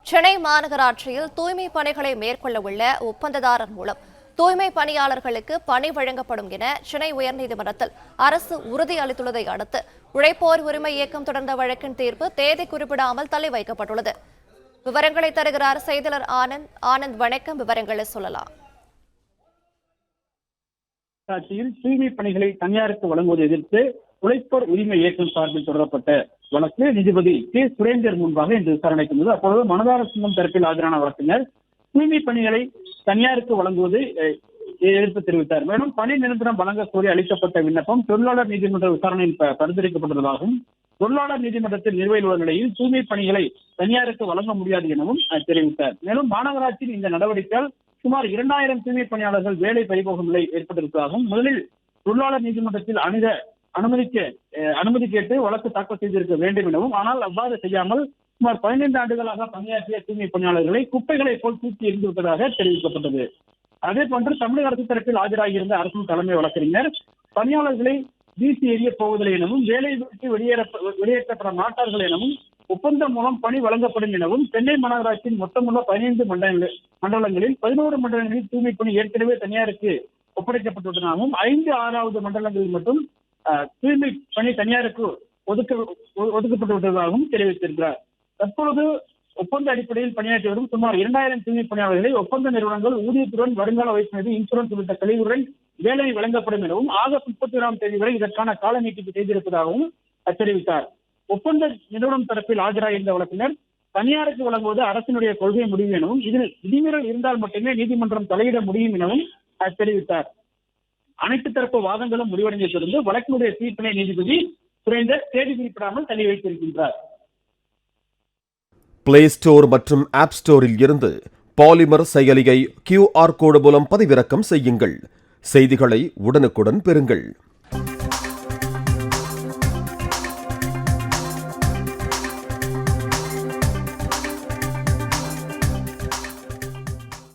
சென்னை மாநகராட்சியில் தூய்மை பணிகளை மேற்கொள்ள உள்ள ஒப்பந்ததாரர் மூலம் தூய்மை பணியாளர்களுக்கு பணி வழங்கப்படும் என சென்னை உயர்நீதிமன்றத்தில் அரசு உறுதி அளித்துள்ளதை அடுத்து உழைப்போர் உரிமை இயக்கம் தொடர்ந்த வழக்கின் தீர்ப்பு தேதி குறிப்பிடாமல் தள்ளி வைக்கப்பட்டுள்ளது. விவரங்களை தருகிறார் செய்தியாளர் ஆனந்த். வணக்கம், விவரங்களை சொல்லலாம். தூய்மை பணிகளை தனியாருக்கு வழங்குவதை எதிர்த்து உழைப்போர் உரிமை இயக்கம் சார்பில் தொடரப்பட்ட வழக்கு நீதிபதி கே சுரேந்தர் முன்பாக இன்று விசாரணைக்கு வந்தது. அப்பொழுது மனதார சிங்கம் தரப்பில் ஆஜரான வழக்கினர் தூய்மை பணிகளை தனியாருக்கு வழங்குவது எதிர்ப்பு தெரிவித்தார். மேலும் பணி நிரந்தரம் வழங்க கோரி அளிக்கப்பட்ட விண்ணப்பம் தொழிலாளர் நீதிமன்ற விசாரணையில் பரிந்துரைக்கப்பட்டுள்ளதாகவும் தொழிலாளர் நீதிமன்றத்தில் நிலுவையில் உள்ள நிலையில் தூய்மை பணிகளை தனியாருக்கு வழங்க முடியாது எனவும் தெரிவித்தார். மேலும் மாநகராட்சியின் இந்த நடவடிக்கையால் சுமார் 2000 தூய்மை பணியாளர்கள் வேலை பறிபோகும் நிலை ஏற்பட்டிருப்பதாகவும் முதலில் தொழிலாளர் நீதிமன்றத்தில் அனுமதி கேட்டு வழக்கு தாக்கல் செய்திருக்க வேண்டும் எனவும், ஆனால் அவ்வாறு செய்யாமல் சுமார் 15 ஆண்டுகளாக பணியாற்றிய தூய்மை பணியாளர்களை குப்பைகளை போல் தூக்கி எறிந்துவிட்டதாக தெரிவிக்கப்பட்டது. அதே போன்று தமிழக அரசு தரப்பில் ஆஜராகியிருந்த அரசு தலைமை வழக்கறிஞர் பணியாளர்களை வீசி எறிய போவதில்லை எனவும் வேலை விட்டு வெளியேற்றப்பட மாட்டார்கள் எனவும் ஒப்பந்தம் மூலம் பணி வழங்கப்படும் எனவும் சென்னை மாநகராட்சியின் மொத்தமுள்ள 15 மண்டலங்களில் 11 மண்டலங்களில் தூய்மை பணி ஏற்கனவே தனியாருக்கு ஒப்படைக்கப்பட்டுள்ளதாகவும் 5-6வது மண்டலங்களில் மட்டும் தூய்மை பணி தனியாருக்கு ஒதுக்கப்பட்டு விட்டதாகவும் தெரிவித்திருக்கிறார். தற்பொழுது ஒப்பந்த அடிப்படையில் பணியாற்றி வரும் சுமார் 2000 தூய்மை பணியாளர்களை ஒப்பந்த நிறுவனங்கள் ஊதியத்துடன் வருங்கால வைப்பு நிதி இன்சூரன்ஸ் உள்ளிட்ட கழிவுடன் வேலை வழங்கப்படும் எனவும் ஆகஸ்ட் 31ஆம் தேதி வரை இதற்கான கால நீட்டிப்பு செய்திருப்பதாகவும் தெரிவித்தார். ஒப்பந்த நிறுவனம் தரப்பில் ஆஜராகியிருந்த வழக்கினர் தனியாருக்கு வழங்குவது அரசினுடைய கொள்கை முடிவு எனவும் இதில் விதிமீறல் இருந்தால் மட்டுமே நீதிமன்றம் தலையிட முடியும் எனவும் தெரிவித்தார். அனைத்து தரப்பு வாதங்களும் முடிவடைந்ததிலிருந்து வழக்கினுடைய தீர்ப்பினை நீதிபதி சுரேந்தர் தேதி குறிப்பிடாமல் தள்ளி வைத்திருக்கின்றார். பிளே ஸ்டோர் மற்றும் ஆப் ஸ்டோரில் இருந்து பாலிமர் செயலியை QR கோடு மூலம் பதிவிறக்கம் செய்யுங்கள். செய்திகளை உடனுக்குடன் பெறுங்கள்.